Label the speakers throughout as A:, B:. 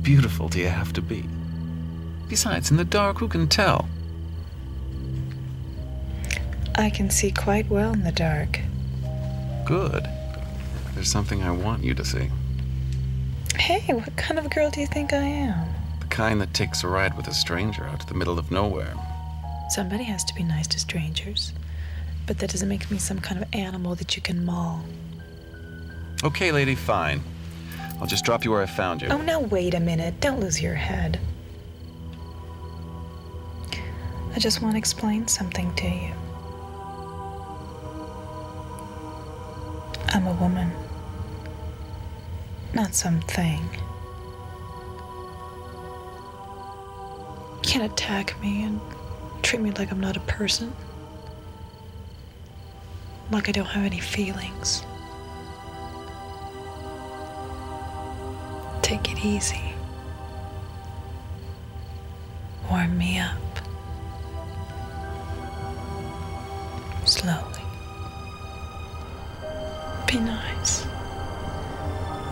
A: beautiful do you have to be? Besides, in the dark, who can tell?
B: I can see quite well in the dark.
A: Good. There's something I want you to see.
B: Hey, what kind of girl do you think I am?
A: The kind that takes a ride with a stranger out to the middle of nowhere.
B: Somebody has to be nice to strangers. But that doesn't make me some kind of animal that you can maul.
A: Okay, lady, fine. I'll just drop you where I found you.
B: Oh, now wait a minute. Don't lose your head. I just want to explain something to you. I'm a woman. Not something. You can't attack me and treat me like I'm not a person. Like I don't have any feelings. Take it easy. Warm me up. Slowly. Be nice.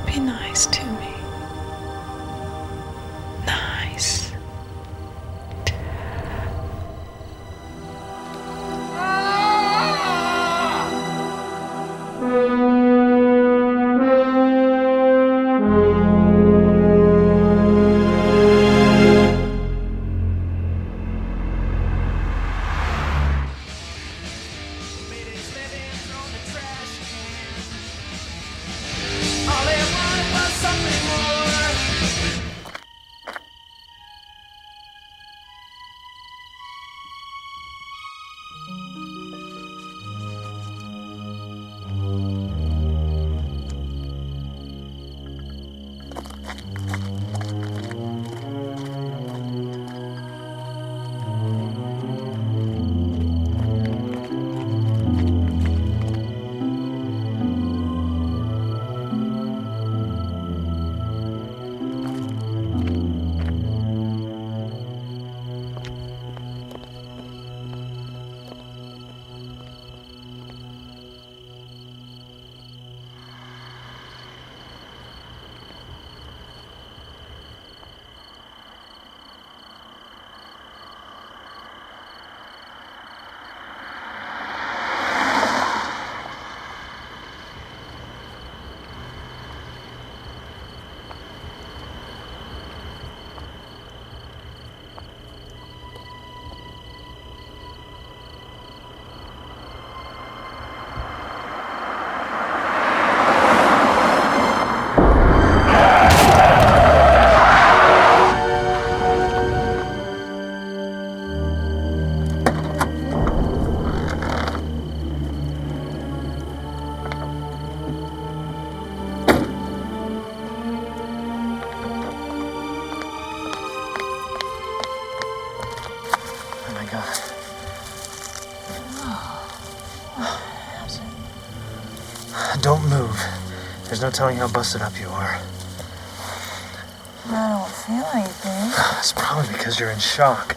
B: Be nice to me. Nice.
C: Don't move. There's no telling how busted up you are.
D: I don't feel anything.
C: It's probably because you're in shock.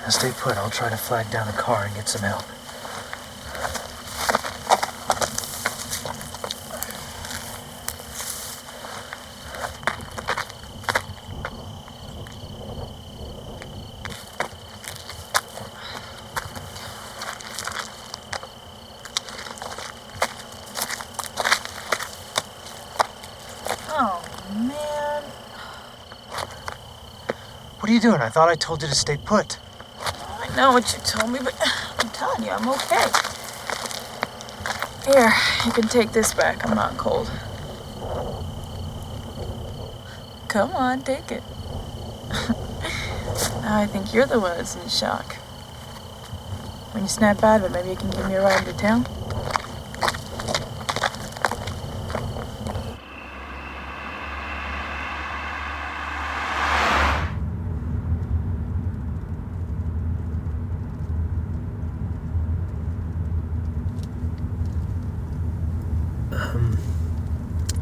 C: Now stay put. I'll try to flag down a car and get some help. What are you doing? I thought I told you to stay put.
D: I know what you told me, but I'm telling you, I'm okay. Here, you can take this back. I'm not cold. Come on, take it. Now I think you're the one that's in shock. When you snap out of it, maybe you can give me a ride to town?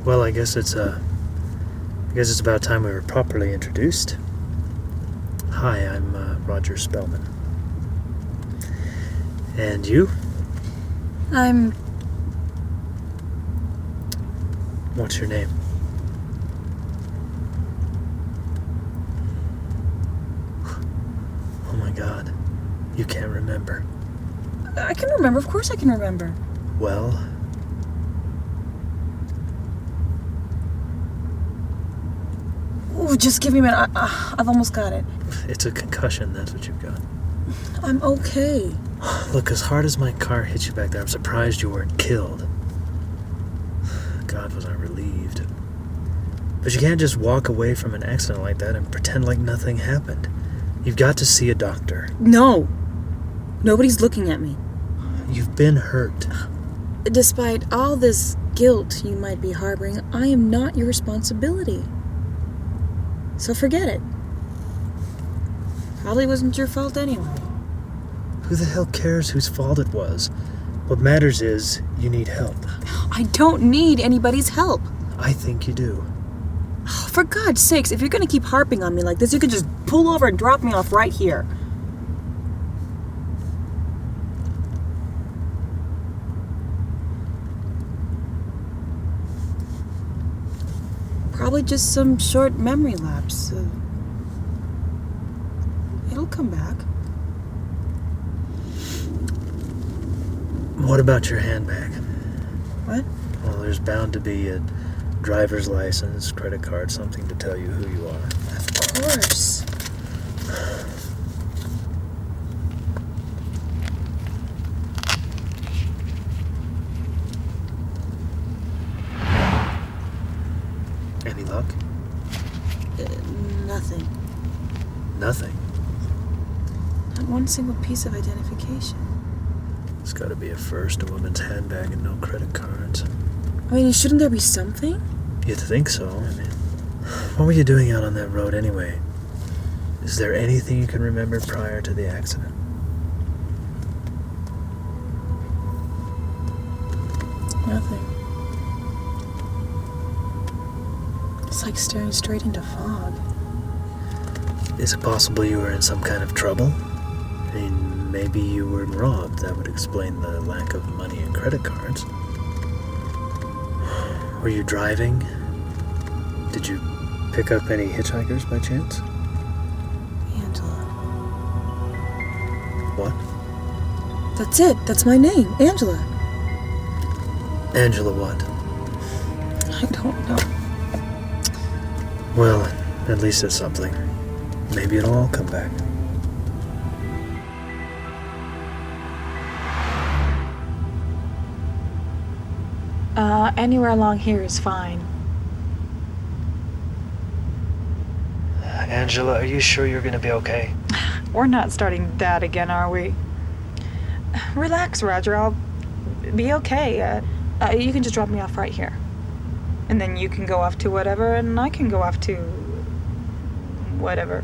C: Well, I guess it's about time we were properly introduced. Hi, I'm Roger Spellman. And you?
D: I'm...
C: What's your name? God. You can't remember.
D: I can remember. Of course I can remember.
C: Well...
D: Ooh, just give me a minute. I've almost got it.
C: It's a concussion, that's what you've got.
D: I'm okay.
C: Look, as hard as my car hit you back there, I'm surprised you weren't killed. God, was I relieved. But you can't just walk away from an accident like that and pretend like nothing happened. You've got to see a doctor.
D: No. Nobody's looking at me.
C: You've been hurt.
D: Despite all this guilt you might be harboring, I am not your responsibility. So forget it. Probably wasn't your fault anyway.
C: Who the hell cares whose fault it was? What matters is you need help.
D: I don't need anybody's help.
C: I think you do.
D: For God's sakes, if you're gonna keep harping on me like this, you could just pull over and drop me off right here. Probably just some short memory lapse. It'll come back.
C: What about your handbag?
D: What?
C: Well, there's bound to be a driver's license, credit card, something to tell you who you are.
D: Of course.
C: Any luck?
D: Nothing.
C: Nothing.
D: Not one single piece of identification.
C: It's got to be a first, a woman's handbag and no credit cards.
D: I mean, shouldn't there be something?
C: You'd think so. I mean, what were you doing out on that road anyway? Is there anything you can remember prior to the accident?
D: Nothing. It's like staring straight into fog.
C: Is it possible you were in some kind of trouble? I mean, maybe you were robbed. That would explain the lack of money and credit cards. Were you driving? Did you pick up any hitchhikers by chance?
D: Angela.
C: What?
D: That's it. That's my name. Angela.
C: Angela what?
D: I don't know.
C: Well, at least it's something. Maybe it'll all come back.
B: Anywhere along here is fine.
C: Angela, are you sure you're gonna be okay?
B: We're not starting that again, are we? Relax, Roger. I'll be okay. You can just drop me off right here. And then you can go off to whatever, and I can go off to whatever.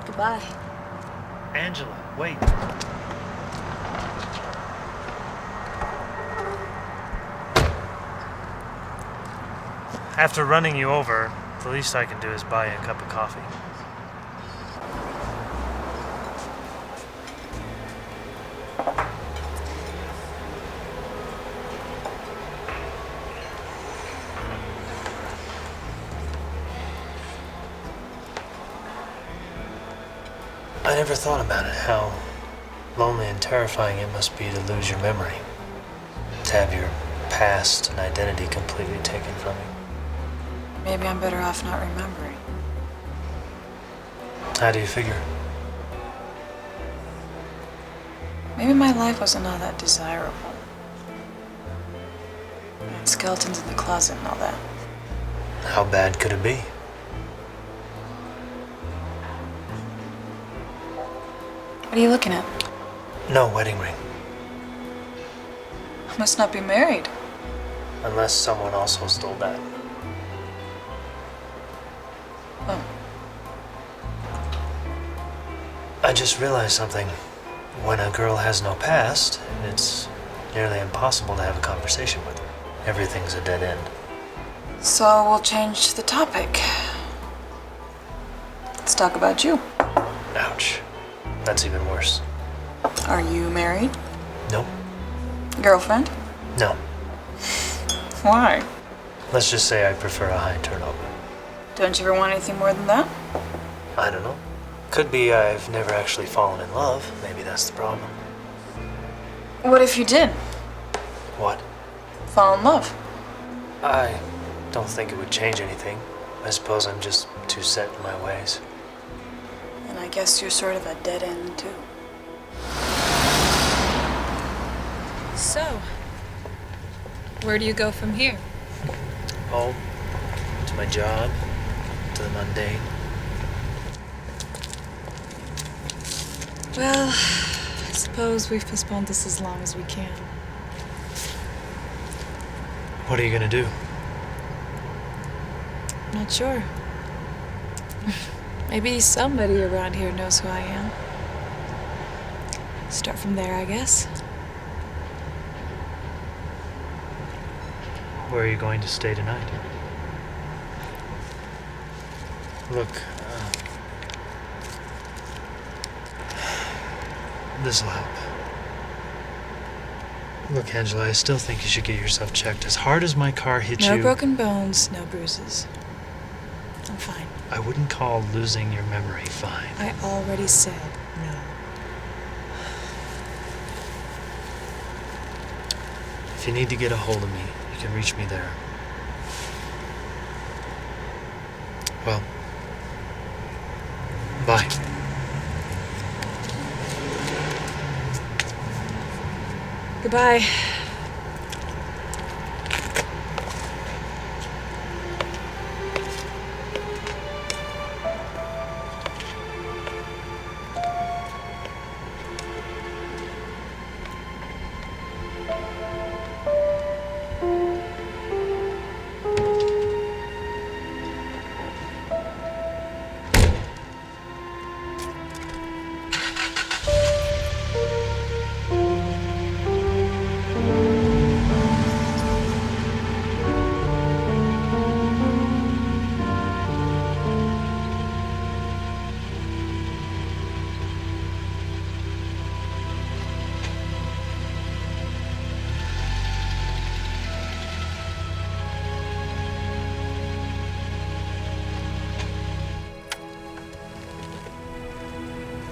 D: Goodbye.
C: Angela, wait. After running you over, the least I can do is buy you a cup of coffee. I never thought about it, how lonely and terrifying it must be to lose your memory. To have your past and identity completely taken from you.
D: Maybe I'm better off not remembering.
C: How do you figure?
D: Maybe my life wasn't all that desirable. I had skeletons in the closet and all that.
C: How bad could it be?
D: What are you looking at?
C: No wedding ring.
D: I must not be married.
C: Unless someone also stole that.
D: Oh.
C: I just realized something. When a girl has no past, it's nearly impossible to have a conversation with her. Everything's a dead end.
D: So we'll change the topic. Let's talk about you.
C: Ouch. That's even worse.
D: Are you married?
C: Nope.
D: Girlfriend?
C: No.
D: Why?
C: Let's just say I prefer a high turnover.
D: Don't you ever want anything more than that?
C: I don't know. Could be I've never actually fallen in love. Maybe that's the problem.
D: What if you did?
C: What?
D: Fall in love?
C: I don't think it would change anything. I suppose I'm just too set in my ways.
D: And I guess you're sort of a dead end, too.
B: So, where do you go from here?
C: Home. To my job. To the mundane.
B: Well, I suppose we've postponed this as long as we can.
C: What are you gonna do?
B: Not sure. Maybe somebody around here knows who I am. Start from there, I guess.
C: Where are you going to stay tonight? Look, this'll help. Look, Angela, I still think you should get yourself checked. As hard as my car hit you...
B: No broken bones, no bruises. I'm fine.
C: I wouldn't call losing your memory fine.
B: I already said no.
C: If you need to get a hold of me, you can reach me there. Well, bye.
B: Goodbye.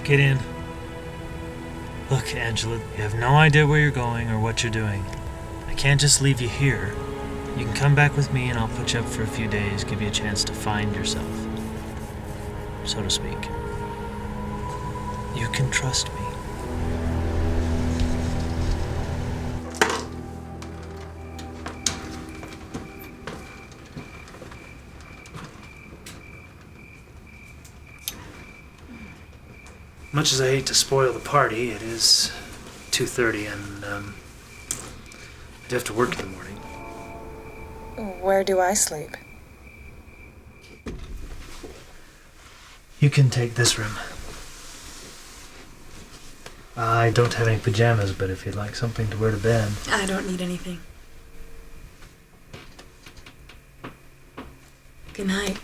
C: Get in. Look, Angela, you have no idea where you're going or what you're doing. I can't just leave you here. You can come back with me and I'll put you up for a few days, give you a chance to find yourself, so to speak. You can trust me. Much as I hate to spoil the party, it is 2:30 and I do have to work in the morning.
B: Where do I sleep?
C: You can take this room. I don't have any pajamas, but if you'd like something to wear to bed...
B: I don't need anything. Good night.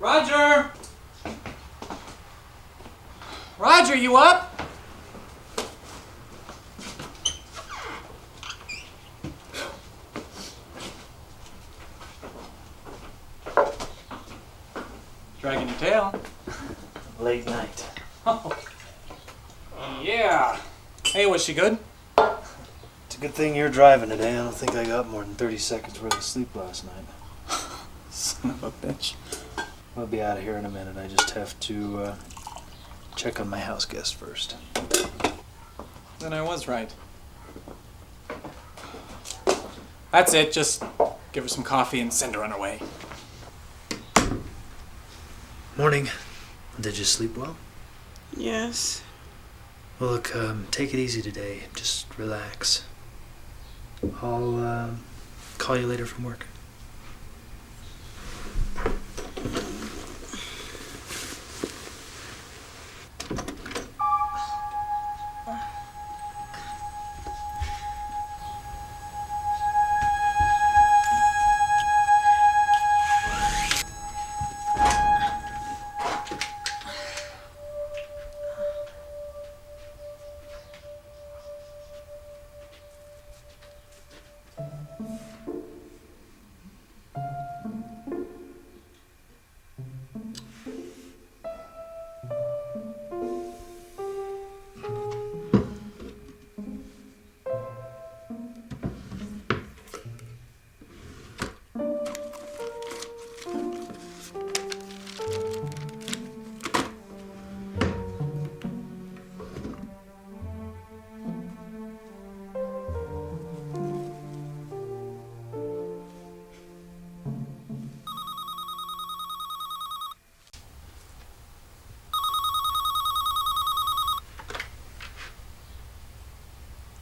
E: Roger! Roger, you up? Dragging your tail.
C: Late night.
E: Oh. Yeah. Hey, was she good?
C: It's a good thing you're driving today. I don't think I got more than 30 seconds worth of sleep last night.
E: Son of a bitch.
C: I'll be out of here in a minute. I just have to check on my house guest first.
E: Then I was right. That's it. Just give her some coffee and send her on her way.
C: Morning. Did you sleep well?
F: Yes.
C: Well, look, take it easy today. Just relax. I'll call you later from work.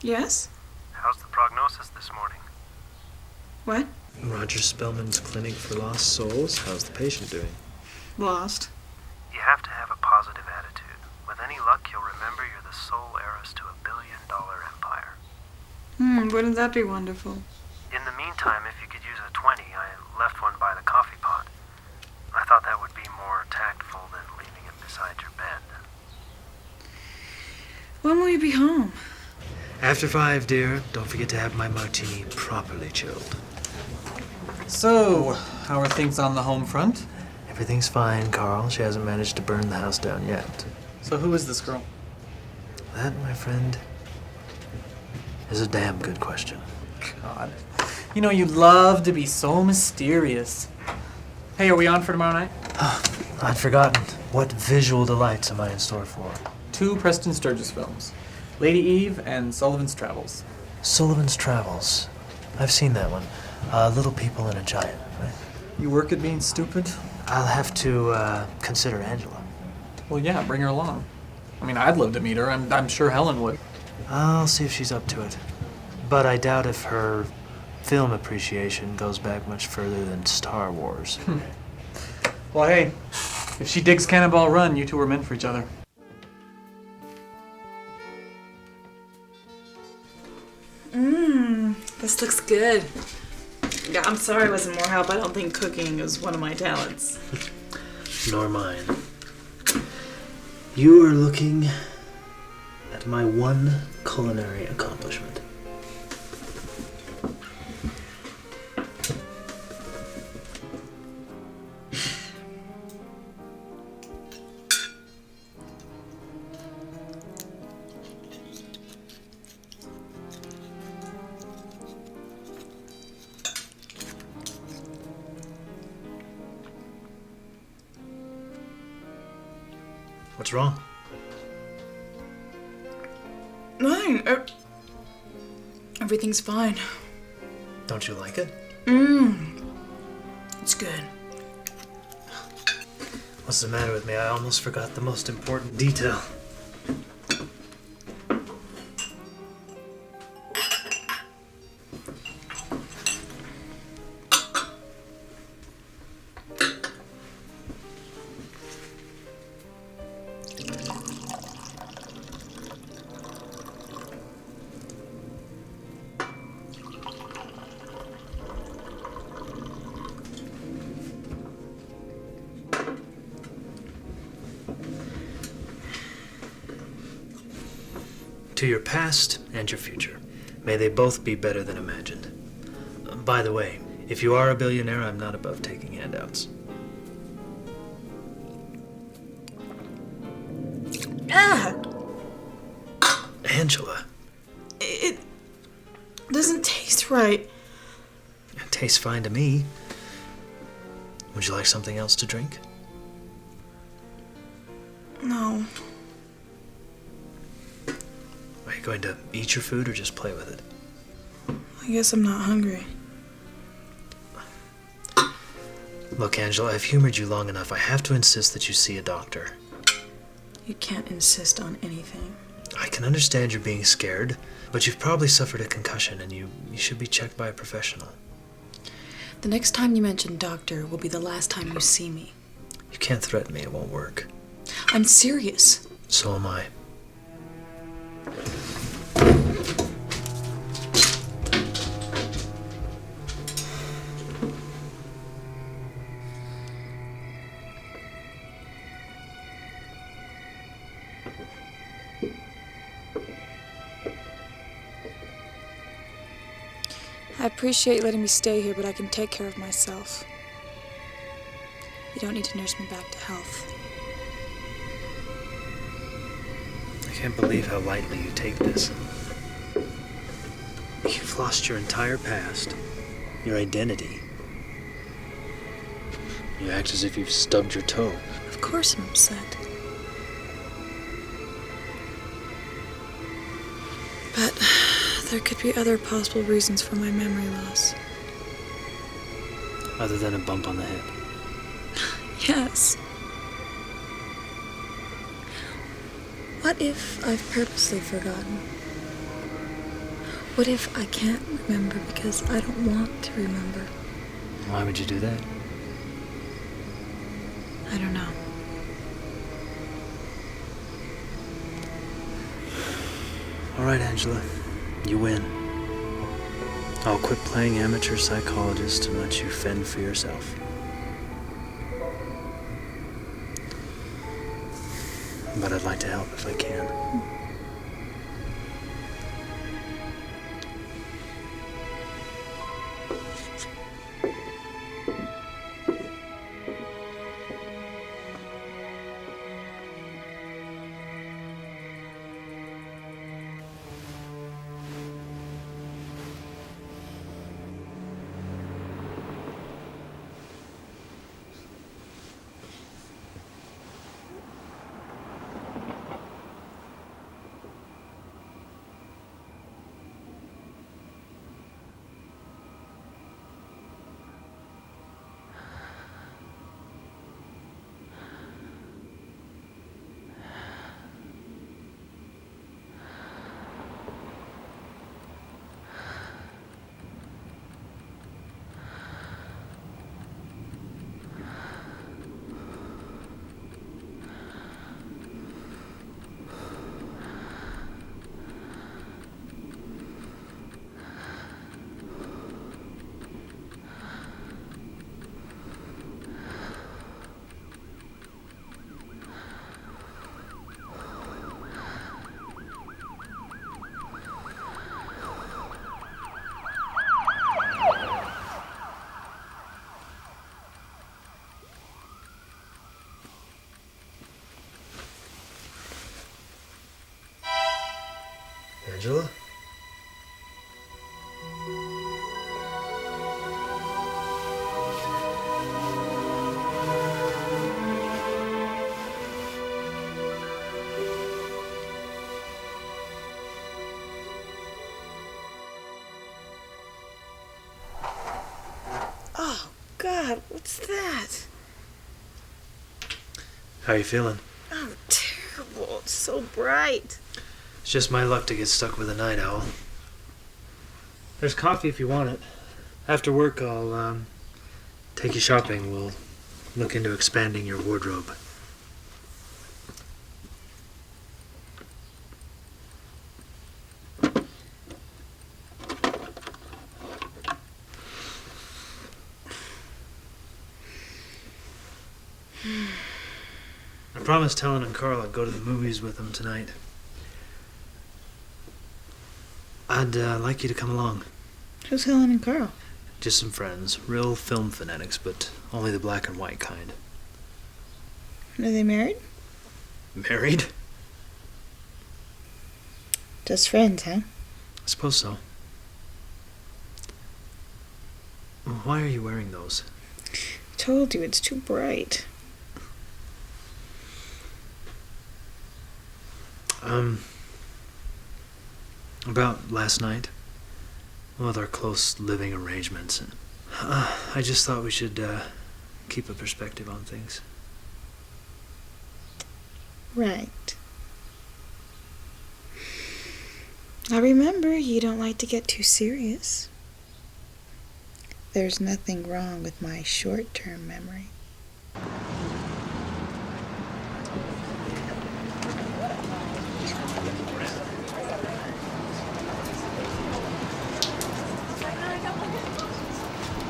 F: Yes?
G: How's the prognosis this morning?
F: What?
C: Roger Spellman's Clinic for Lost Souls. How's the patient doing?
F: Lost.
G: You have to have a positive attitude. With any luck, you'll remember you're the sole heiress to $1 billion empire.
F: Wouldn't that be wonderful?
G: In the meantime, if you could use a 20, I left one by the coffee pot. I thought that would be more tactful than leaving it beside your bed.
F: When will you be home?
C: After 5, dear. Don't forget to have my martini properly chilled.
E: So, how are things on the home front?
C: Everything's fine, Carl. She hasn't managed to burn the house down yet.
E: So who is this girl?
C: That, my friend, is a damn good question.
E: God. You know, you love to be so mysterious. Hey, are we on for tomorrow night?
C: I'd forgotten. What visual delights am I in store for?
E: 2 Preston Sturges films. Lady Eve and Sullivan's Travels.
C: Sullivan's Travels. I've seen that one. Little People in a Giant, right?
E: You work at being stupid?
C: I'll have to consider Angela.
E: Well, yeah, bring her along. I mean, I'd love to meet her. I'm sure Helen would.
C: I'll see if she's up to it. But I doubt if her film appreciation goes back much further than Star Wars.
E: Well, hey, if she digs Cannonball Run, you two are meant for each other.
F: This looks good. Yeah, I'm sorry I wasn't more help. I don't think cooking is one of my talents.
C: Nor mine. You are looking at my one culinary accomplishment. What's wrong?
F: Nothing. Everything's fine.
C: Don't you like it?
F: It's good.
C: What's the matter with me? I almost forgot the most important detail. To your past and your future. May they both be better than imagined. By the way, if you are a billionaire, I'm not above taking handouts.
F: Ah!
C: Angela,
F: It doesn't taste right.
C: it tastes fine to me. Would you like something else to drink?
F: No.
C: Are you going to eat your food or just play with it?
F: I guess I'm not hungry.
C: Look, Angela, I've humored you long enough. I have to insist that you see a doctor.
F: You can't insist on anything.
C: I can understand you're being scared, but you've probably suffered a concussion and you should be checked by a professional.
F: The next time you mention doctor will be the last time you see me.
C: You can't threaten me, it won't work.
F: I'm serious.
C: So am I.
B: I appreciate letting me stay here, but I can take care of myself. You don't need to nurse me back to health.
C: I can't believe how lightly you take this. You've lost your entire past, your identity. You act as if you've stubbed your toe.
B: Of course I'm upset. But there could be other possible reasons for my memory loss.
C: Other than a bump on the head.
B: Yes. What if I've purposely forgotten? What if I can't remember because I don't want to remember?
C: Why would you do that?
B: I don't know.
C: All right, Angela. You win. I'll quit playing amateur psychologist and let you fend for yourself. But I'd like to help if I can. Angela?
F: Oh, God, what's that?
C: How are you feeling?
F: Oh, terrible. It's so bright.
C: It's just my luck to get stuck with a night owl. There's coffee if you want it. After work, I'll take you shopping. We'll look into expanding your wardrobe. I promised Helen and Carl I'd go to the movies with them tonight. I'd like you to come along.
B: Who's Helen and Carl?
C: Just some friends. Real film fanatics, but only the black and white kind.
B: Are they married?
C: Married?
B: Just friends, huh?
C: I suppose so. Why are you wearing those?
B: Told you, it's too bright.
C: About last night. With our close living arrangements. I just thought we should keep a perspective on things.
B: Right. I remember you don't like to get too serious. There's nothing wrong with my short-term memory.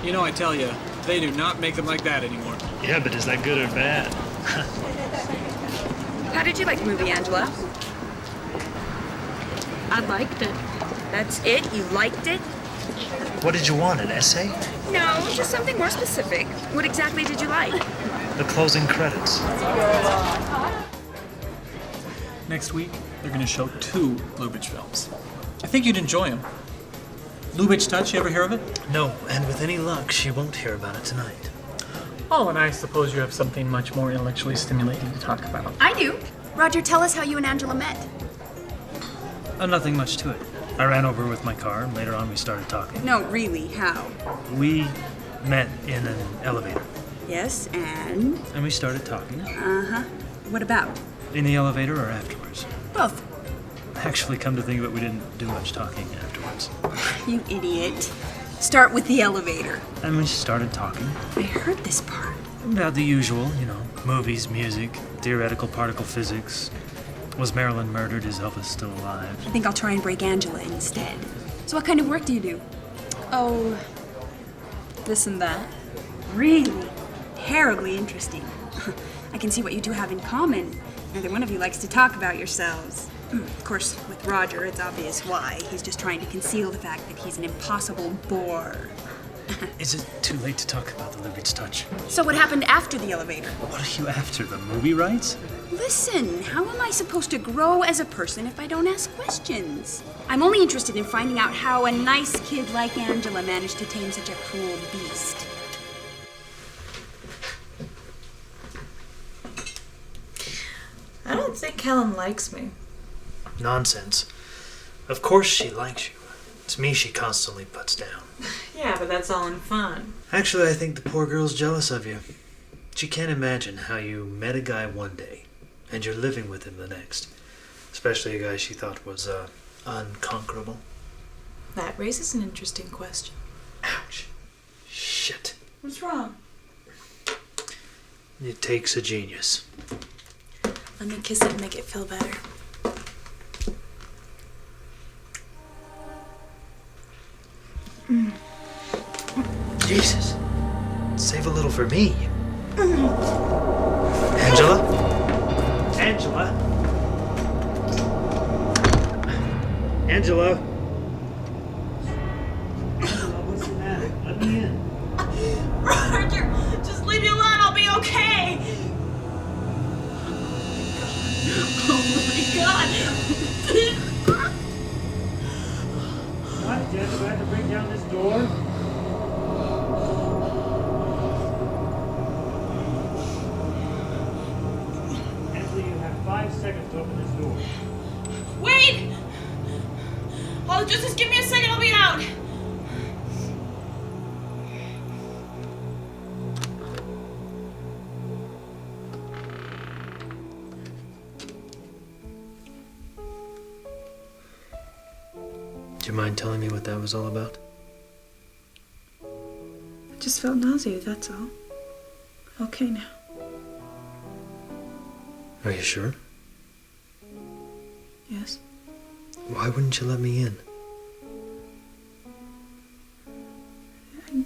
H: You know, I tell you, they do not make them like that anymore.
C: Yeah, but is that good or bad?
I: How did you like the movie, Angela?
J: I liked it.
I: That's it? You liked it?
C: What did you want, an essay?
I: No, just something more specific. What exactly did you like?
C: The closing credits.
E: Next week, they're going to show 2 Lubitsch films. I think you'd enjoy them. Lubitsch Touch, you ever hear of it?
C: No, and with any luck, she won't hear about it tonight.
E: Oh, and I suppose you have something much more intellectually stimulating to talk about.
J: I do. Roger, tell us how you and Angela met.
C: Nothing much to it. I ran over with my car, and later on we started talking.
J: No, really, how?
C: We met in an elevator,
J: Yes, and?
C: and we started talking.
J: Uh-huh. What about?
C: In the elevator or afterwards?
J: Both.
C: Actually, come to think of it, we didn't do much talking afterwards.
J: You idiot. Start with the elevator.
C: And we started talking
J: I heard this part.
C: about the usual, movies, music, theoretical particle physics. Was Marilyn murdered? Is Elvis still alive?
J: I think I'll try and break Angela instead. So what kind of work do you do?
D: Oh, this and that.
J: Really? Terribly interesting. I can see what you two have in common. Neither one of you likes to talk about yourselves. Of course, with Roger, it's obvious why. He's just trying to conceal the fact that he's an impossible bore.
C: Is it too late to talk about the Lubitsch Touch?
J: So what happened after the elevator?
C: What are you after, the movie rights?
J: Listen, how am I supposed to grow as a person if I don't ask questions? I'm only interested in finding out how a nice kid like Angela managed to tame such a cruel beast.
F: I don't think Helen likes me.
C: Nonsense. Of course she likes you. It's me she constantly puts down.
F: Yeah, but that's all in fun.
C: Actually, I think the poor girl's jealous of you. She can't imagine how you met a guy one day and you're living with him the next. Especially a guy she thought was, unconquerable.
F: That raises an interesting question.
C: Ouch. Shit.
F: What's wrong?
C: It takes a genius.
F: Let me kiss it and make it feel better.
C: Jesus. Save a little for me. Angela? Angela? Angela? What's the matter? Let me in.
F: Roger, just leave me alone. I'll be okay. Oh my God.
C: What, Jess? Do I have to break down this door? Angela, you have 5 seconds to open this door.
F: Wait! Oh, just give me a second. I'll be out.
C: Do you mind telling me what that was all about?
B: I just felt nauseated, that's all. Okay now.
C: Are you sure?
B: Yes.
C: Why wouldn't you let me in?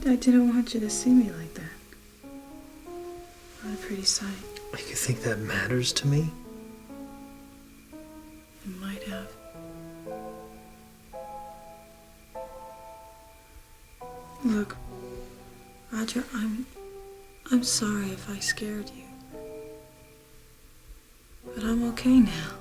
B: I didn't want you to see me like that. What a pretty sight.
C: You think that matters to me?
B: You might have. Look, Roger, I'm sorry if I scared you. But I'm okay now.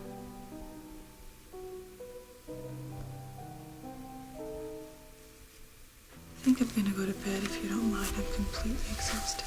B: I think I'm gonna go to bed if you don't mind. I'm completely exhausted.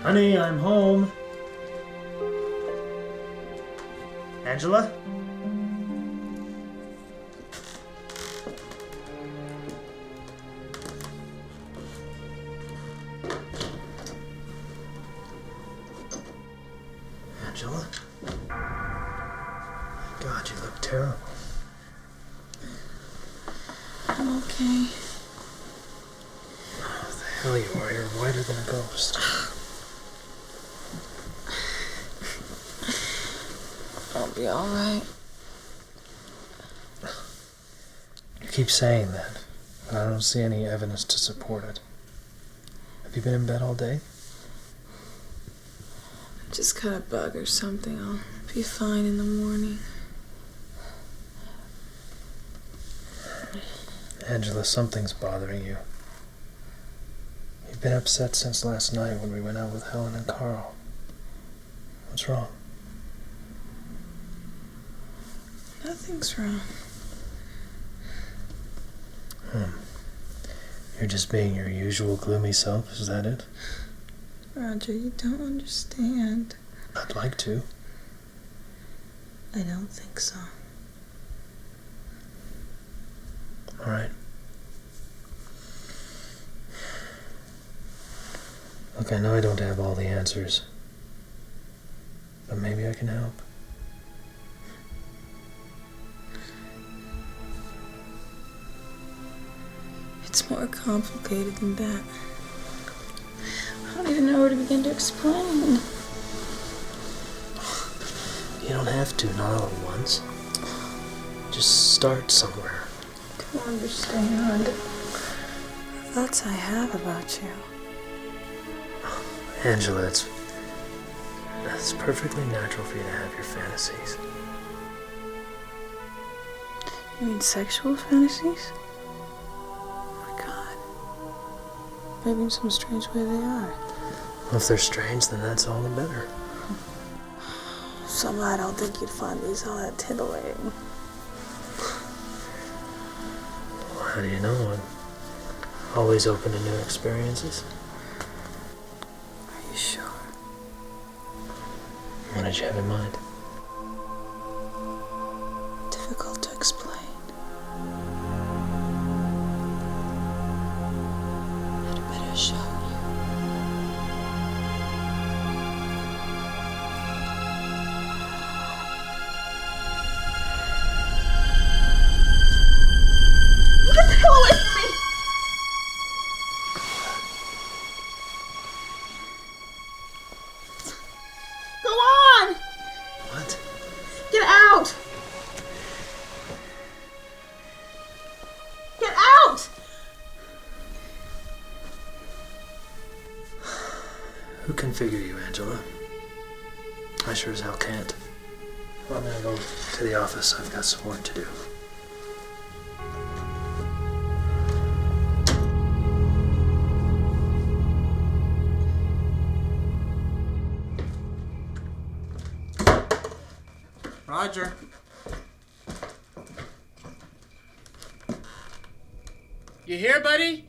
C: Honey, I'm home. Angela? Angela? God, you look terrible.
B: I'm okay.
C: What the hell you are? You're whiter than a ghost.
B: I'll be alright.
C: You keep saying that, but I don't see any evidence to support it. Have you been in bed all day?
B: Just got a bug or something. I'll be fine in the morning.
C: Angela, something's bothering you. You've been upset since last night when we went out with Helen and Carl. What's wrong?
B: Nothing's wrong.
C: You're just being your usual gloomy self, is that it?
B: Roger, you don't understand.
C: I'd like to.
B: I don't think so.
C: All right. Look, I know I don't have all the answers, but maybe I can help.
B: It's more complicated than that. I don't even know where to begin to explain.
C: You don't have to, not all at once. Just start somewhere.
B: I don't understand. The thoughts I have about you.
C: Angela, it's perfectly natural for you to have your fantasies.
B: You mean sexual fantasies? Maybe in some strange way they are.
C: Well, if they're strange, then that's all the better.
B: Somehow I don't think you'd find these all that titillating.
C: Well, how do you know? I'm always open to new experiences.
B: Are you sure?
C: What did you have in mind?
B: Difficult to explain. I'd better show you.
F: Get the hell away from me! Go on!
C: What?
F: Get out! Get out!
C: can figure you, Angela. I sure as hell can't. Well, I'm gonna go to the office. I've got some work to do.
E: Roger.
H: You here, buddy?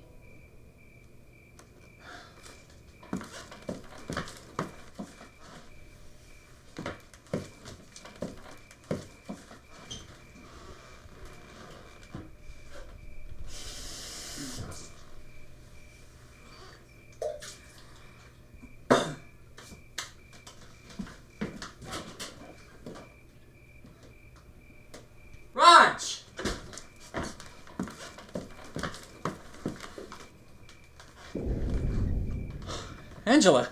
H: Raj! Angela.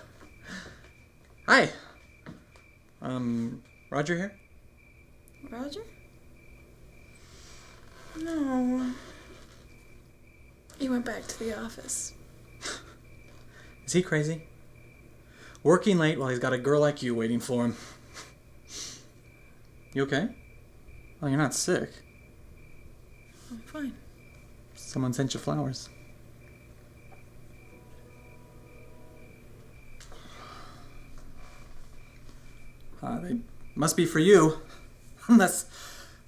H: Hi. Roger here?
D: Roger? No. He went back to the office.
E: Is he crazy? Working late while he's got a girl like you waiting for him. You okay? Oh, you're not sick.
D: I'm fine.
E: Someone sent you flowers. They must be for you. Unless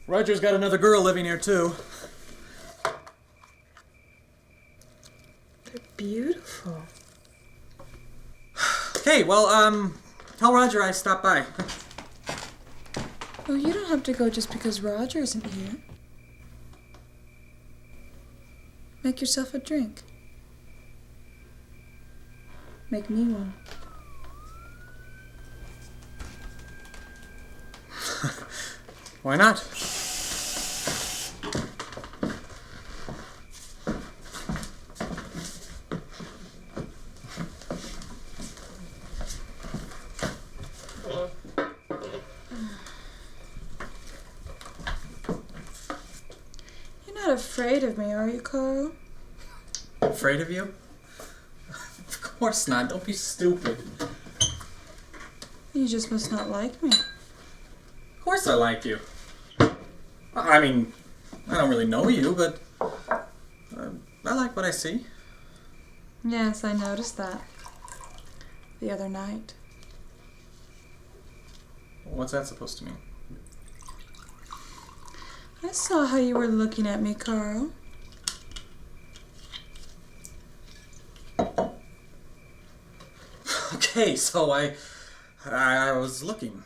E: Roger's got another girl living here too.
D: They're beautiful.
E: Okay, well, tell Roger I stopped by.
D: Oh, you don't have to go just because Roger isn't here. Make yourself a drink. Make me one.
E: Why not?
D: You're not afraid of me, are you, Carl?
E: Afraid of you? Of course not. Don't be stupid.
D: You just must not like me.
E: Of course I like you. I mean, I don't really know you, but I like what I see.
D: Yes, I noticed that. The other night.
E: What's that supposed to mean?
D: I saw how you were looking at me, Carl.
E: Okay, so I was looking.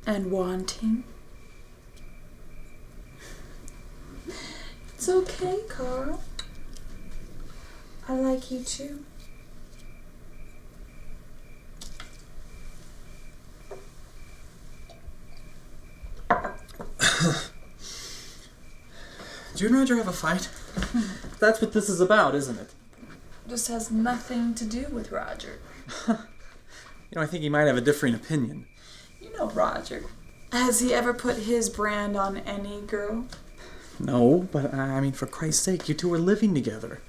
D: And wanting. It's okay, Carl. I like you too.
E: Do you and Roger have a fight? That's what this is about, isn't it?
D: This has nothing to do with Roger.
E: You know, I think he might have a differing opinion.
D: You know Roger. Has he ever put his brand on any girl?
E: No, but I mean, for Christ's sake, you two are living together.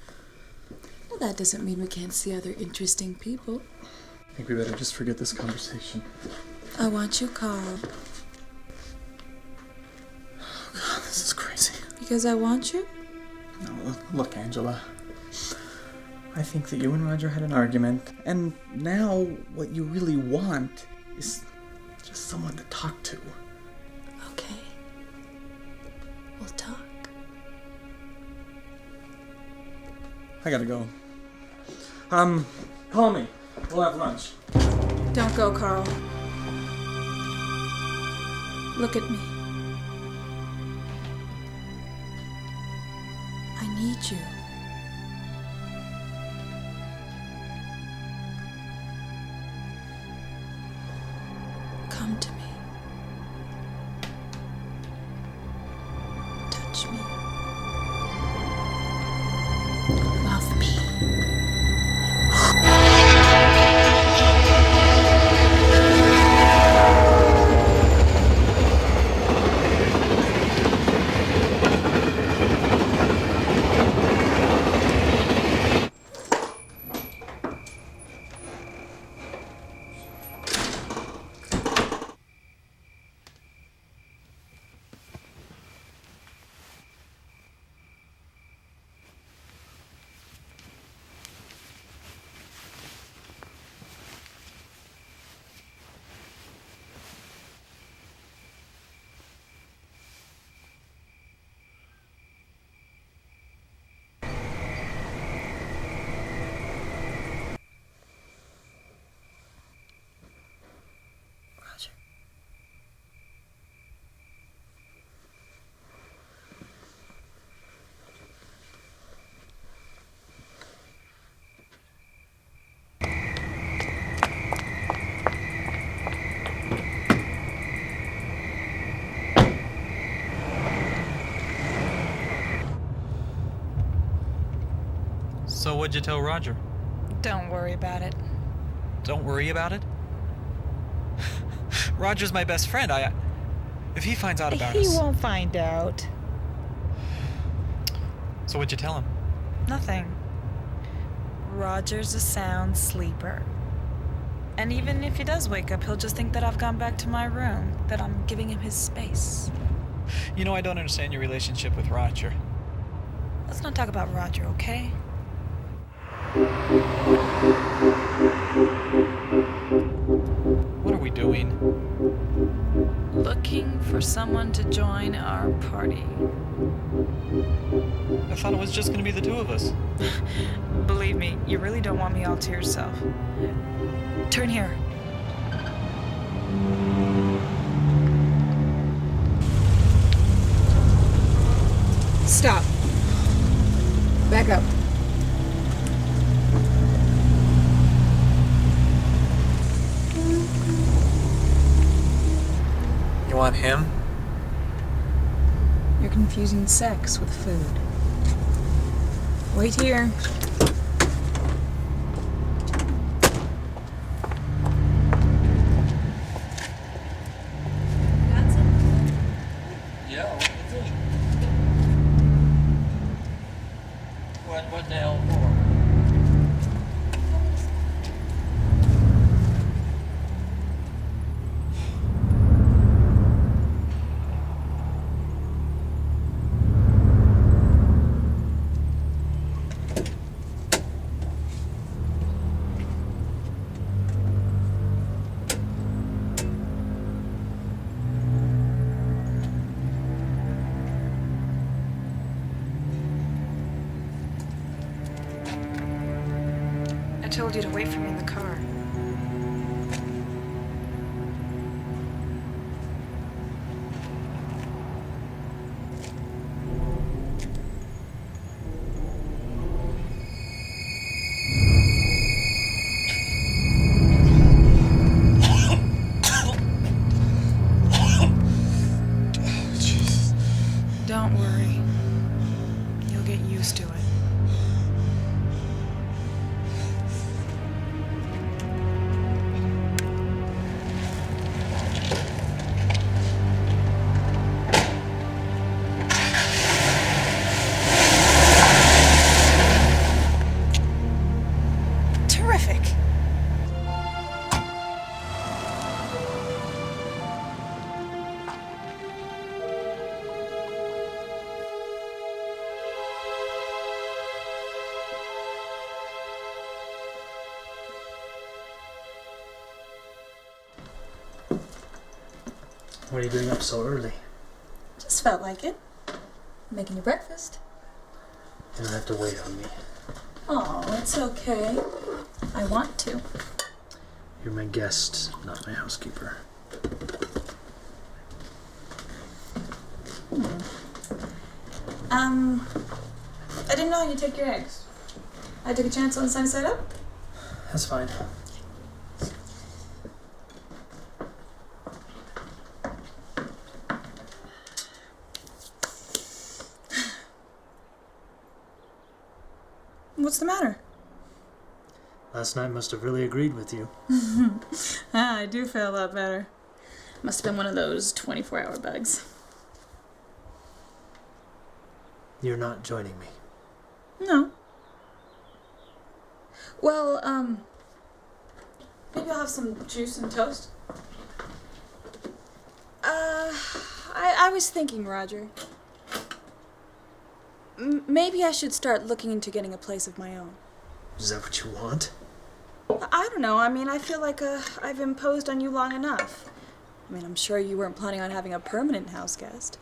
D: Well, that doesn't mean we can't see other interesting people.
E: I think we better just forget this conversation.
D: I want you, Carl.
E: Oh, God, this is crazy.
D: Because I want you?
E: No, look, Angela. I think that you and Roger had an argument, and now what you really want is just someone to talk to.
D: Okay. We'll talk.
E: I gotta go. Call me. We'll have lunch.
D: Don't go, Carl. Look at me. I need you. Come to me. Touch me. Love me.
K: what'd you tell Roger?
B: Don't worry about it.
K: Don't worry about it? Roger's my best friend. If he finds out about us...
B: He won't find out.
K: So what'd you tell him?
B: Nothing. Roger's a sound sleeper. And even if he does wake up, he'll just think that I've gone back to my room, that I'm giving him his space.
K: You know, I don't understand your relationship with Roger.
B: Let's not talk about Roger, okay?
K: What are we doing?
B: Looking for someone to join our party.
K: I thought it was just gonna be the two of us.
B: Believe me, you really don't want me all to yourself. Turn here.
D: Stop. Back up.
K: You want him?
D: You're confusing sex with food. Wait here.
L: Yeah, what the hell for?
B: I told you to wait for me in the car. Don't worry. You'll get used to it. Terrific.
C: What are you doing up so early?
D: Just felt like it. Making you breakfast.
C: You don't have to wait on me.
D: Oh, it's okay. I want to.
C: You're my guest, not my housekeeper.
D: I didn't know you take your eggs. I took a chance on the sunny side up.
C: That's fine.
D: What's the matter?
C: Last night must have really agreed with you.
D: I do feel a lot better. Must have been one of those 24-hour bugs.
C: You're not joining me.
D: No. Well, maybe I'll have some juice and toast. I was thinking, Roger. Maybe I should start looking into getting a place of my own.
C: Is that what you want?
D: I don't know. I mean, I feel like I've imposed on you long enough. I mean, I'm sure you weren't planning on having a permanent house guest.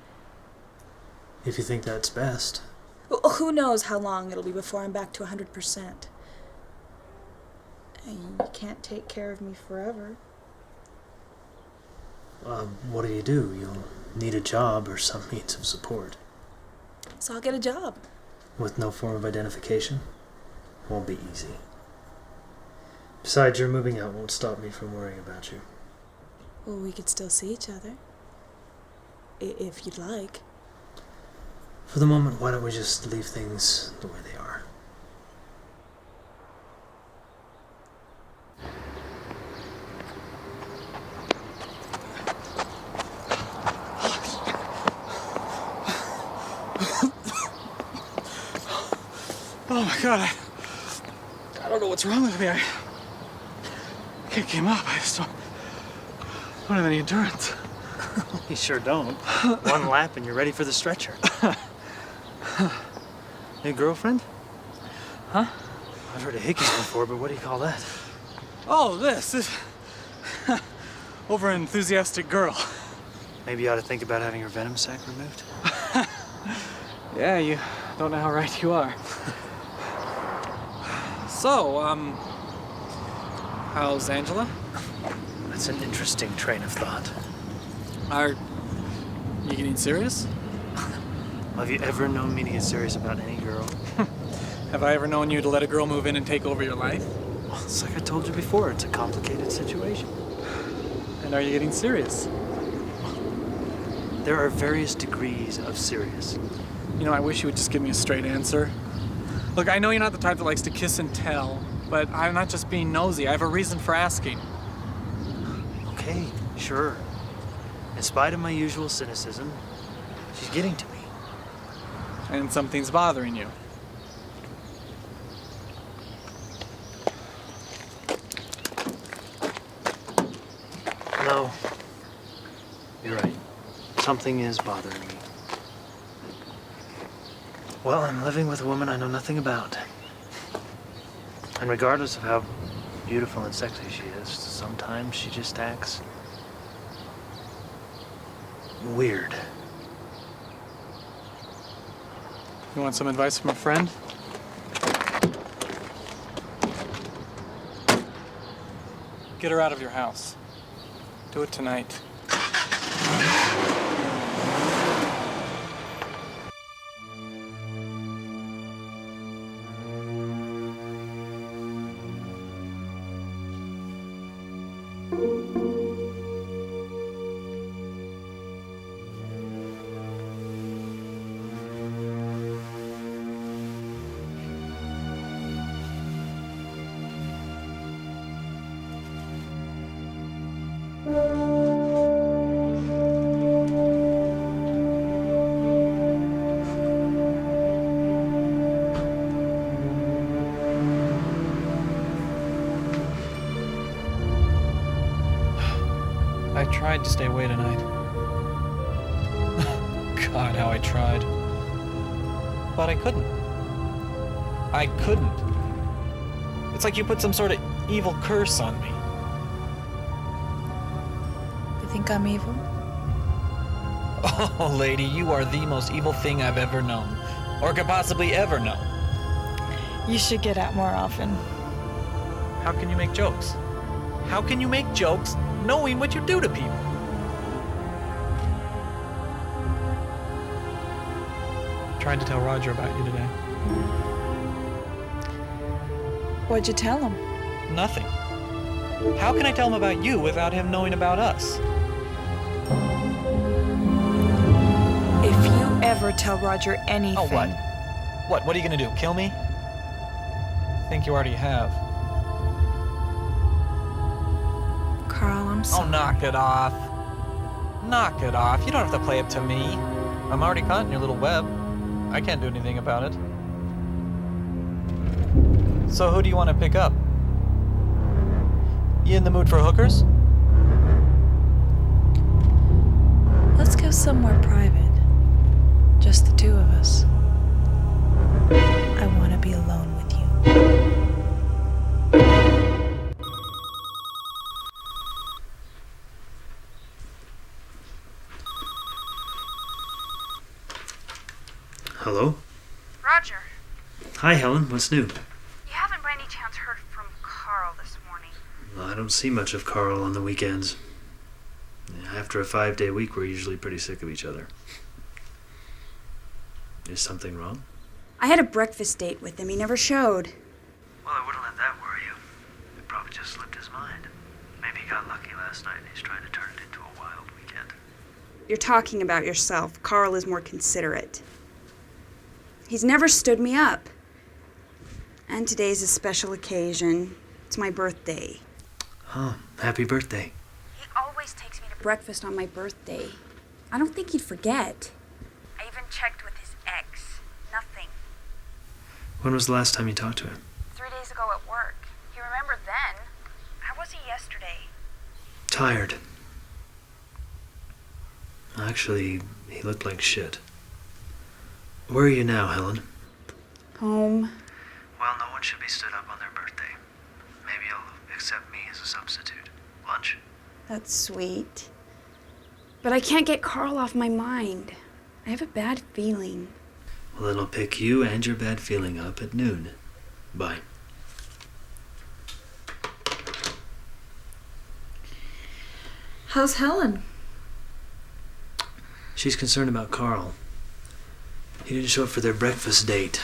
C: If you think that's best.
D: Well, who knows how long it'll be before I'm back to 100%. And you can't take care of me forever.
C: What do? You'll need a job or some means of support.
D: So I'll get a job.
C: With no form of identification? Won't be easy. Besides, your moving out won't stop me from worrying about you.
D: Well, we could still see each other. If you'd like.
C: For the moment, why don't we just leave things the way they are?
E: Oh my god, I don't know what's wrong with me. I can't keep up. I just don't have any endurance.
C: You sure don't. One lap and you're ready for the stretcher. New girlfriend?
E: Huh?
C: I've heard of hickeys before, but what do you call that?
E: Oh, this is over-enthusiastic girl.
C: Maybe you ought to think about having her venom sac removed.
E: Yeah, you don't know how right you are. So, how's Angela?
C: That's an interesting train of thought.
E: Are you getting serious?
C: Have you ever known me to get serious about any girl?
E: Have I ever known you to let a girl move in and take over your life?
C: Well, it's like I told you before, it's a complicated situation.
E: And are you getting serious?
C: There are various degrees of serious.
E: You know, I wish you would just give me a straight answer. Look, I know you're not the type that likes to kiss and tell, but I'm not just being nosy. I have a reason for asking.
C: Okay, sure. In spite of my usual cynicism, she's getting to me.
E: And something's bothering you.
C: No. You're right. Something is bothering me. Well, I'm living with a woman I know nothing about. And regardless of how beautiful and sexy she is, sometimes she just acts weird.
E: You want some advice from a friend? Get her out of your house. Do it tonight.
K: I tried to stay away tonight. God, how I tried. But I couldn't. I couldn't. It's like you put some sort of evil curse on me.
B: You think I'm evil?
K: Oh, lady, you are the most evil thing I've ever known. Or could possibly ever know.
B: You should get out more often.
K: How can you make jokes? How can you make jokes knowing what you do to people? Tried to tell Roger about you today.
B: What'd you tell him?
K: Nothing. How can I tell him about you without him knowing about us?
B: If you ever tell Roger anything...
K: Oh, what? What are you gonna do, kill me? I think you already have.
B: Carl, I'm sorry.
K: Oh, knock it off. Knock it off. You don't have to play it to me. I'm already caught in your little web. I can't do anything about it. So who do you want to pick up? You in the mood for hookers?
B: Let's go somewhere private. Just the two of us. I want to be alone with you.
C: Hello?
I: Roger,
C: Hi, Helen. What's new?
I: you haven't by any chance heard from Carl this morning?
C: Well, I don't see much of Carl on the weekends. After a 5-day week, we're usually pretty sick of each other. Is something wrong?
J: I had a breakfast date with him. He never showed.
G: Well, I wouldn't let that worry you. It probably just slipped his mind. Maybe he got lucky last night and he's trying to turn it into a wild weekend.
J: You're talking about yourself. Carl is more considerate. He's never stood me up. And today's a special occasion. It's my birthday.
C: Oh, happy birthday.
J: He always takes me to breakfast on my birthday. I don't think he'd forget. I even checked with his ex. Nothing.
C: When was the last time you talked to him?
I: 3 days ago at work. He remembered then. How was he yesterday?
C: Tired. Actually, he looked like shit. Where are you now, Helen?
J: Home.
C: Well, no one should be stood up on their birthday. Maybe you'll accept me as a substitute. Lunch?
J: That's sweet. But I can't get Carl off my mind. I have a bad feeling.
C: Well, then I'll pick you and your bad feeling up at noon. Bye.
F: How's Helen?
C: She's concerned about Carl. He didn't show up for their breakfast date.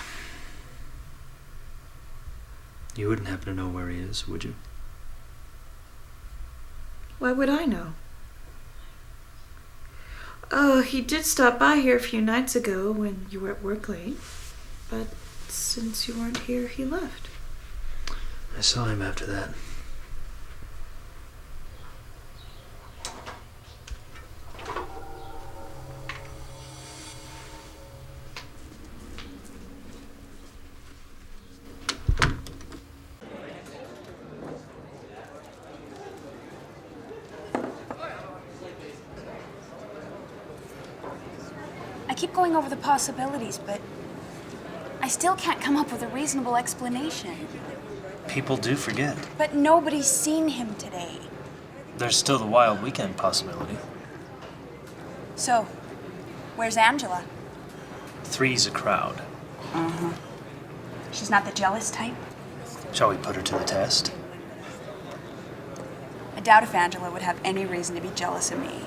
C: You wouldn't happen to know where he is, would you?
F: Why would I know? Oh, he did stop by here a few nights ago when you were at work late. But since you weren't here, he left.
C: I saw him after that.
J: I keep going over the possibilities, but I still can't come up with a reasonable explanation.
K: People do forget.
J: But nobody's seen him today.
K: There's still the wild weekend possibility.
J: So, where's Angela?
K: 3's a crowd.
J: Uh-huh. She's not the jealous type?
K: Shall we put her to the test?
J: I doubt if Angela would have any reason to be jealous of me.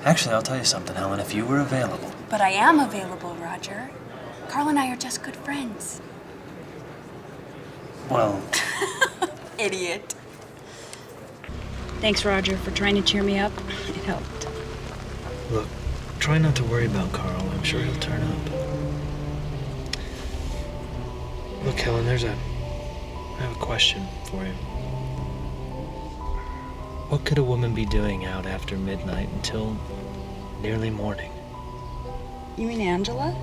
K: Actually, I'll tell you something, Helen. If you were available...
J: But I am available, Roger. Carl and I are just good friends.
K: Well...
J: Idiot. Thanks, Roger, for trying to cheer me up. It helped.
C: Look, try not to worry about Carl. I'm sure he'll turn up. Look, Helen, I have a question for you. What could a woman be doing out after midnight until nearly morning?
J: You mean Angela?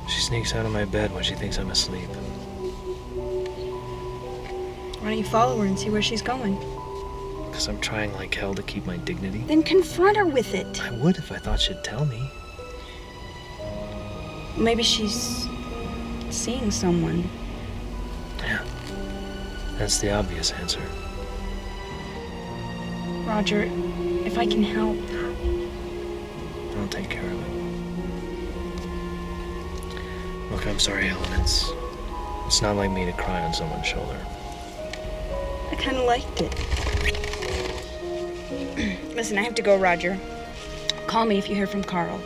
C: She sneaks out of my bed when she thinks I'm asleep.
J: Why don't you follow her and see where she's going?
C: Because I'm trying like hell to keep my dignity.
J: Then confront her with it.
C: I would if I thought she'd tell me.
J: Maybe she's seeing someone.
C: Yeah. That's the obvious answer.
J: Roger, if I can help.
C: I'll take care of it. Look, I'm sorry, Helen. It's not like me to cry on someone's shoulder.
J: I kind of liked it. Listen, I have to go, Roger. Call me if you hear from Carl.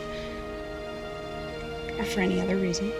J: Or for any other reason.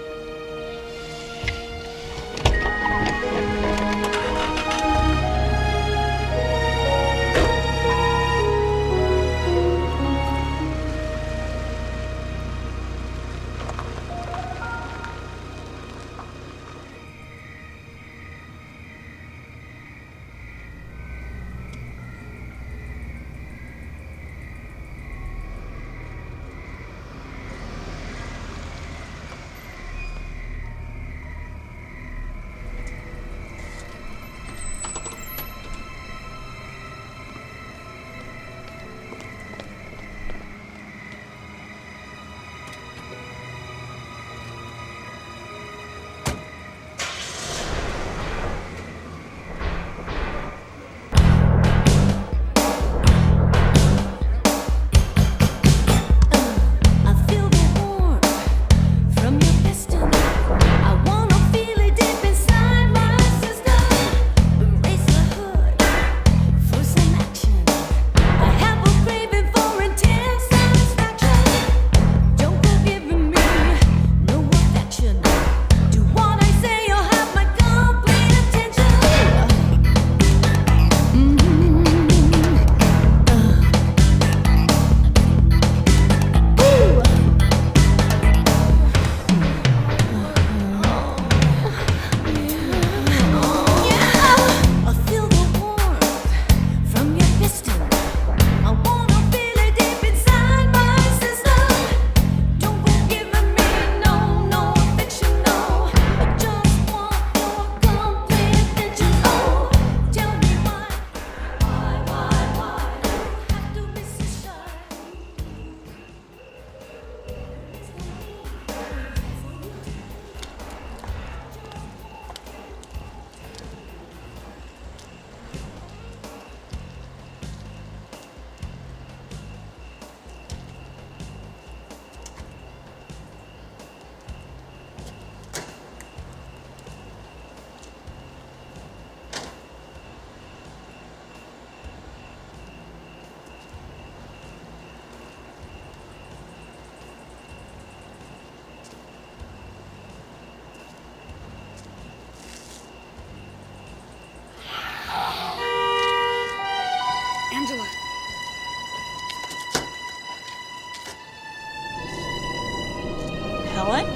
D: Helen?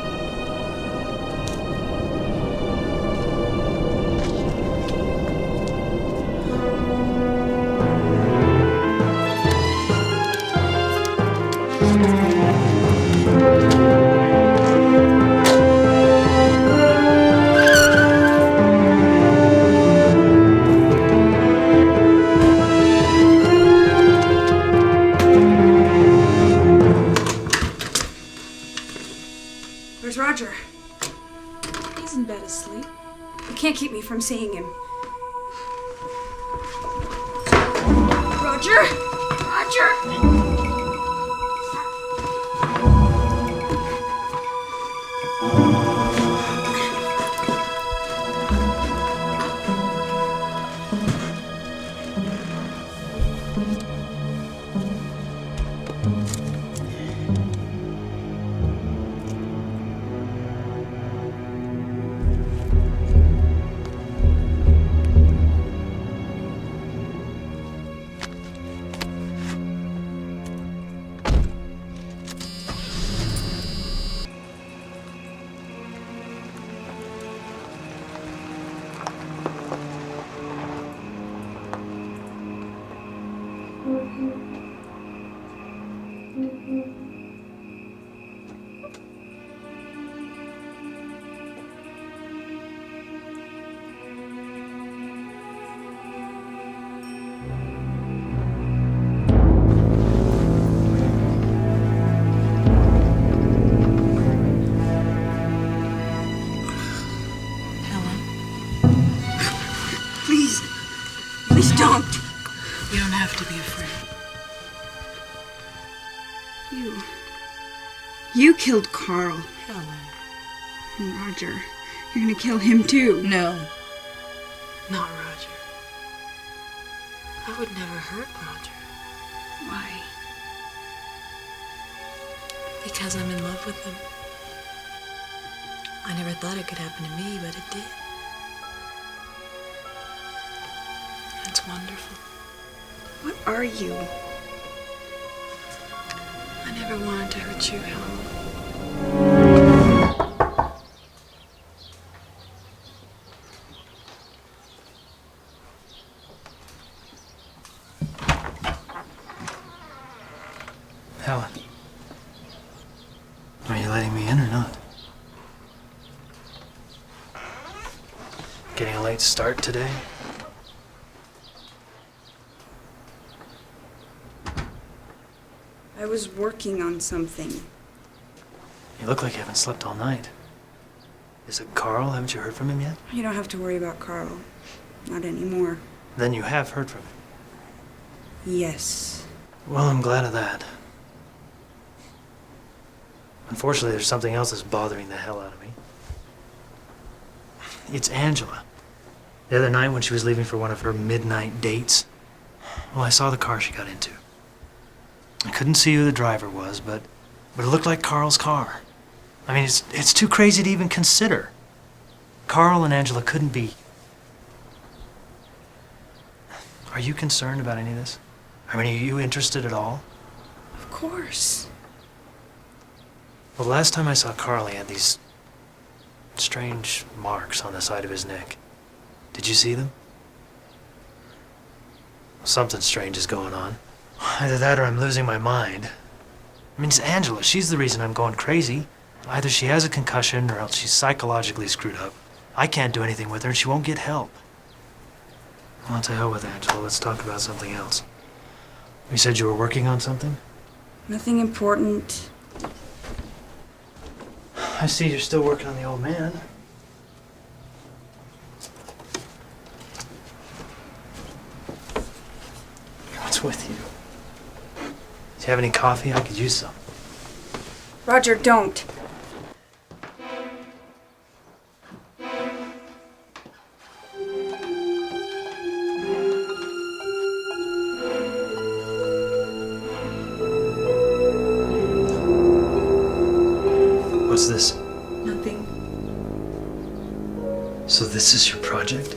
J: Where's Roger? He's in bed asleep. You can't keep me from seeing him. Roger! Roger! Please don't.
L: You don't have to be afraid.
J: You killed Carl.
L: Helen.
J: And Roger. You're gonna kill him too.
L: No. Not Roger. I would never hurt Roger.
J: Why?
L: Because I'm in love with him. I never thought it could happen to me, but it did. It's wonderful.
J: What are you?
L: I never wanted to hurt you, Helen.
C: Helen. Are you letting me in or not? Getting a late start today?
J: I was working on something.
C: You look like you haven't slept all night. Is it Carl? Haven't you heard from him yet?
J: You don't have to worry about Carl. Not anymore.
C: Then you have heard from him.
J: Yes.
C: Well, I'm glad of that. Unfortunately, there's something else that's bothering the hell out of me. It's Angela. The other night when she was leaving for one of her midnight dates, well, I saw the car she got into. I couldn't see who the driver was, but it looked like Carl's car. I mean, it's too crazy to even consider. Carl and Angela couldn't be. Are you concerned about any of this? I mean, are you interested at all?
J: Of course.
C: Well, the last time I saw Carl, he had these strange marks on the side of his neck. Did you see them? Something strange is going on. Either that or I'm losing my mind. I mean, it's Angela. She's the reason I'm going crazy. Either she has a concussion or else she's psychologically screwed up. I can't do anything with her and she won't get help. Well, to hell with Angela. Let's talk about something else. You said you were working on something?
J: Nothing important.
C: I see you're still working on the old man. What's with you? Do you have any coffee? I could use some.
J: Roger, don't.
C: What's this?
J: Nothing.
C: So this is your project?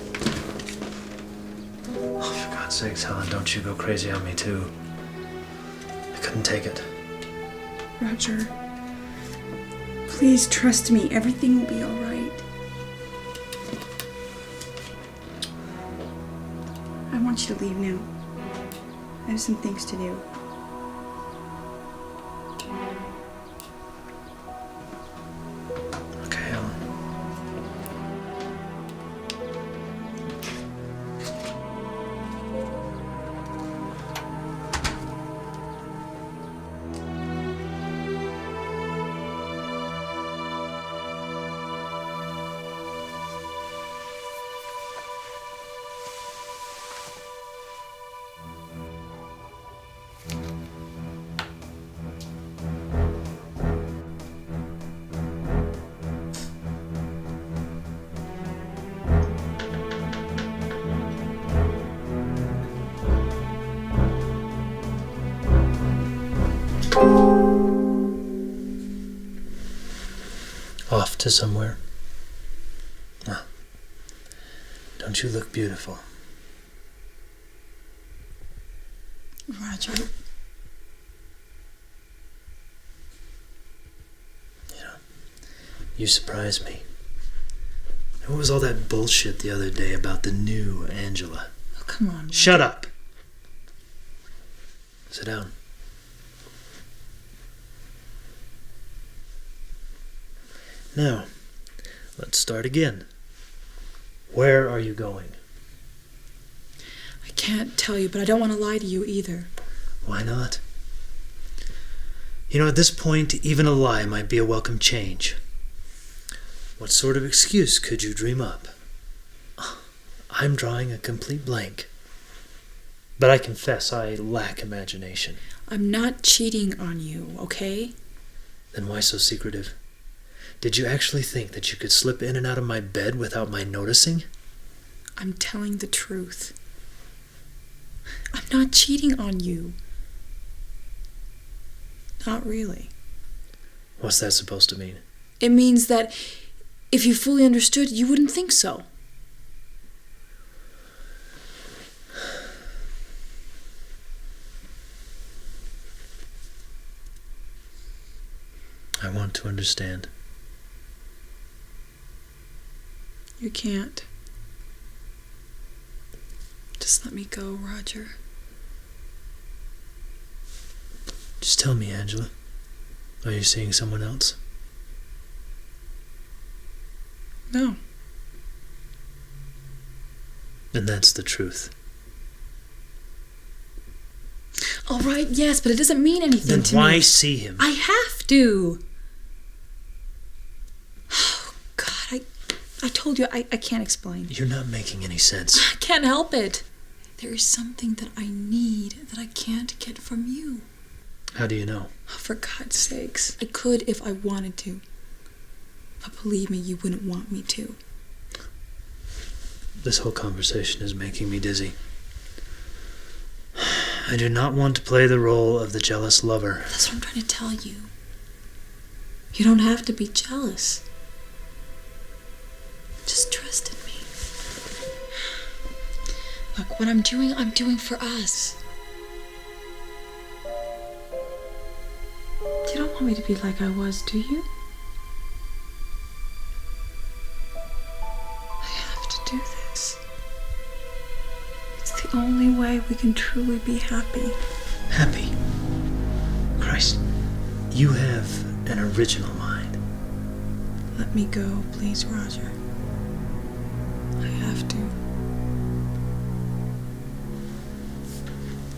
C: Oh, for God's sakes, Helen, don't you go crazy on me, too. I couldn't take it.
J: Roger, Please trust me. Everything will be all right. I want you to leave now. I have some things to do.
C: Okay, Helen. Off to somewhere? Oh. Don't you look beautiful?
J: Roger.
C: You surprise me. What was all that bullshit the other day about the new Angela?
J: Oh, come on. Roger.
C: Shut up! Sit down. Now, let's start again. Where are you going?
D: I can't tell you, but I don't want to lie to you either.
C: Why not? You know, at this point, even a lie might be a welcome change. What sort of excuse could you dream up? I'm drawing a complete blank. But I confess I lack imagination.
D: I'm not cheating on you, okay?
C: Then why so secretive? Did you actually think that you could slip in and out of my bed without my noticing?
D: I'm telling the truth. I'm not cheating on you. Not really.
C: What's that supposed to mean?
D: It means that if you fully understood, you wouldn't think so.
C: I want to understand.
D: You can't. Just let me go, Roger.
C: Just tell me, Angela. Are you seeing someone else?
D: No.
C: And that's the truth.
D: All right, yes, but it doesn't mean anything to me.
C: Then why see him?
D: I have to. Oh, God, I told you I can't explain.
C: You're not making any sense.
D: I can't help it. There is something that I need that I can't get from you.
C: How do you know?
D: Oh, for God's sakes. I could if I wanted to. But believe me, you wouldn't want me to.
C: This whole conversation is making me dizzy. I do not want to play the role of the jealous lover.
D: That's what I'm trying to tell you. You don't have to be jealous. Just trust in me. Look, what I'm doing for us. You don't want me to be like I was, do you? I have to do this. It's the only way we can truly be happy.
C: Happy? Christ, you have an original mind.
D: Let me go, please, Roger. I have to.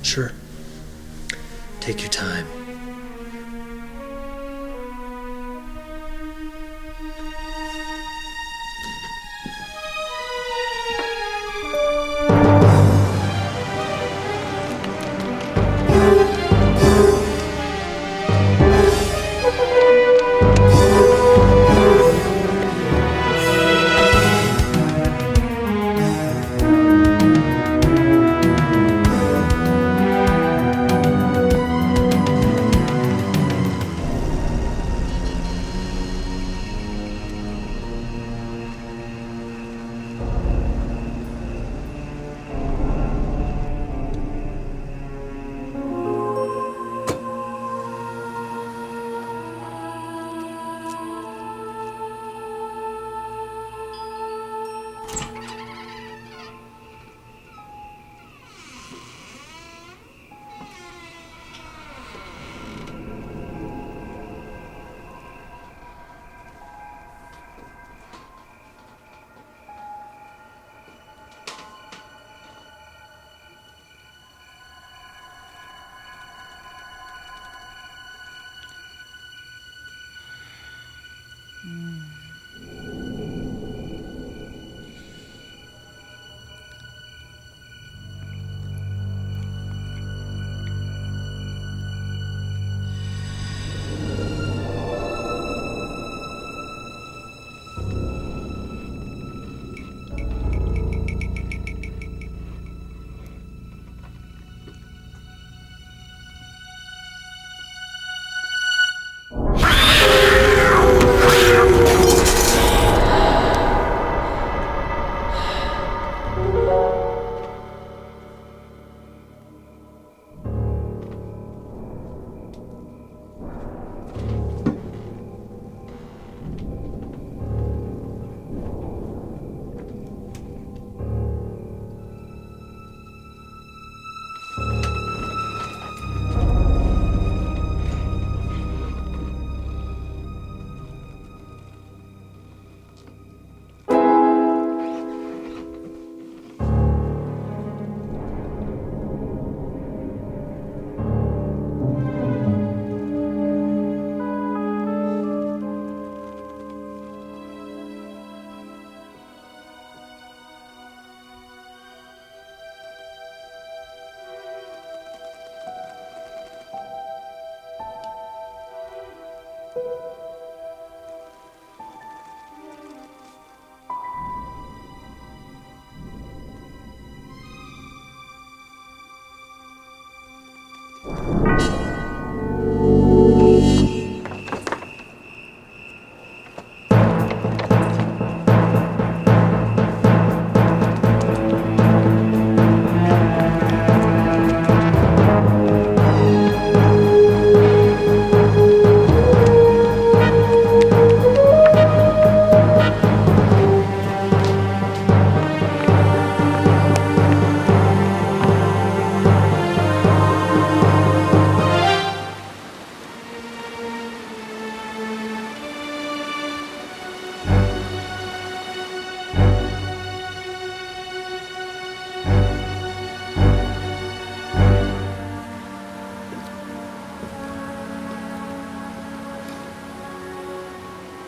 C: Sure. Take your time.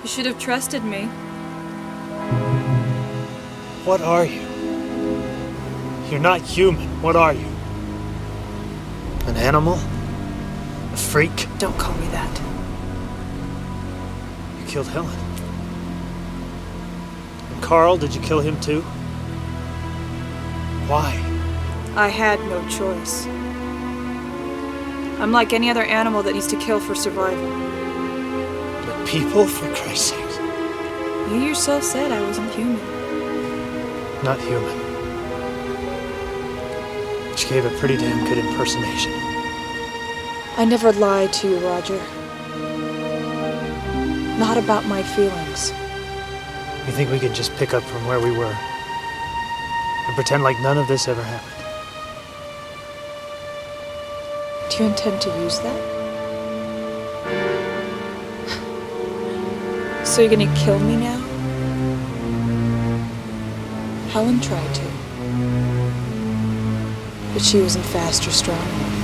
B: You should have trusted me.
C: What are you? You're not human. What are you? An animal? A freak?
B: Don't call me that.
C: You killed Helen. And Carl, did you kill him too? Why?
B: I had no choice. I'm like any other animal that needs to kill for survival.
C: But people, for Christ's sake.
B: You yourself said I wasn't human.
C: Not human. But you gave a pretty damn good impersonation.
B: I never lied to you, Roger. Not about my feelings.
C: You think we could just pick up from where we were and pretend like none of this ever happened?
B: Do you intend to use that? So you're gonna kill me now? Helen tried to. But she wasn't fast or strong enough.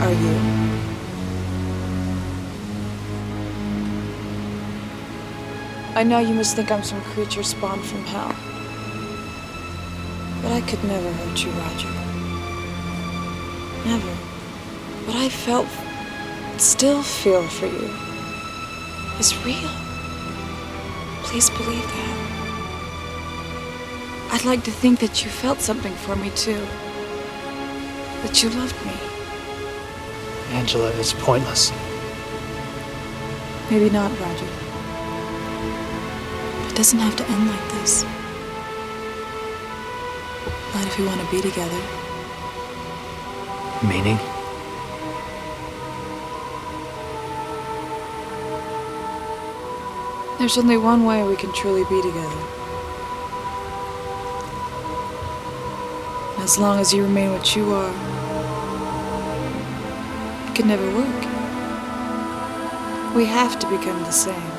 B: Are you? I know you must think I'm some creature spawned from hell. But I could never hurt you, Roger. Never. What I felt, still feel for you, is real. Please believe that. I'd like to think that you felt something for me too. That you loved me.
C: Angela, it's pointless.
B: Maybe not, Roger. It doesn't have to end like this. Not if we want to be together.
C: Meaning?
B: There's only one way we can truly be together. And as long as you remain what you are, it can never work. We have to become the same.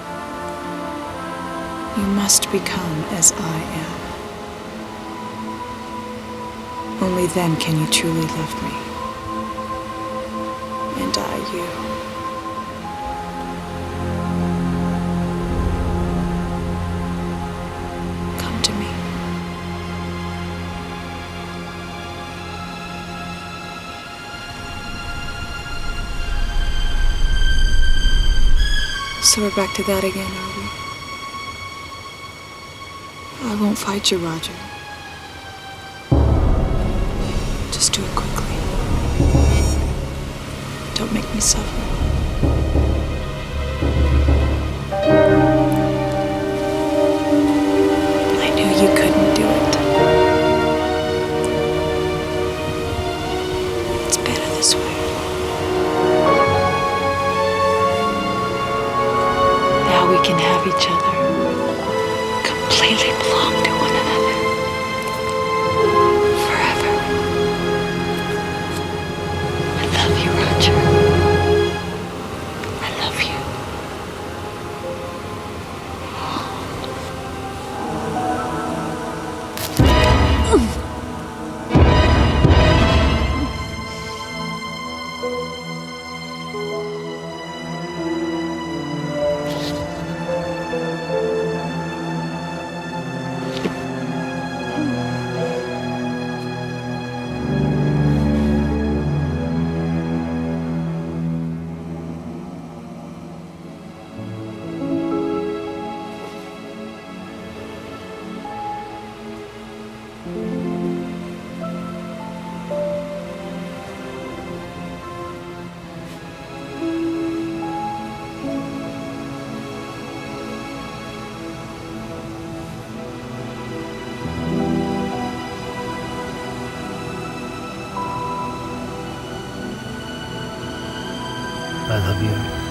B: You must become as I am. Only then can you truly love me. And I you. Come to me. So we're back to that again, are we? I won't fight you, Roger. Just do it quickly. Don't make me suffer. I knew you couldn't do it. It's better this way. Now we can have each other. Completely belong to one another. Forever. I love you, Roger. I love you.
C: I love you.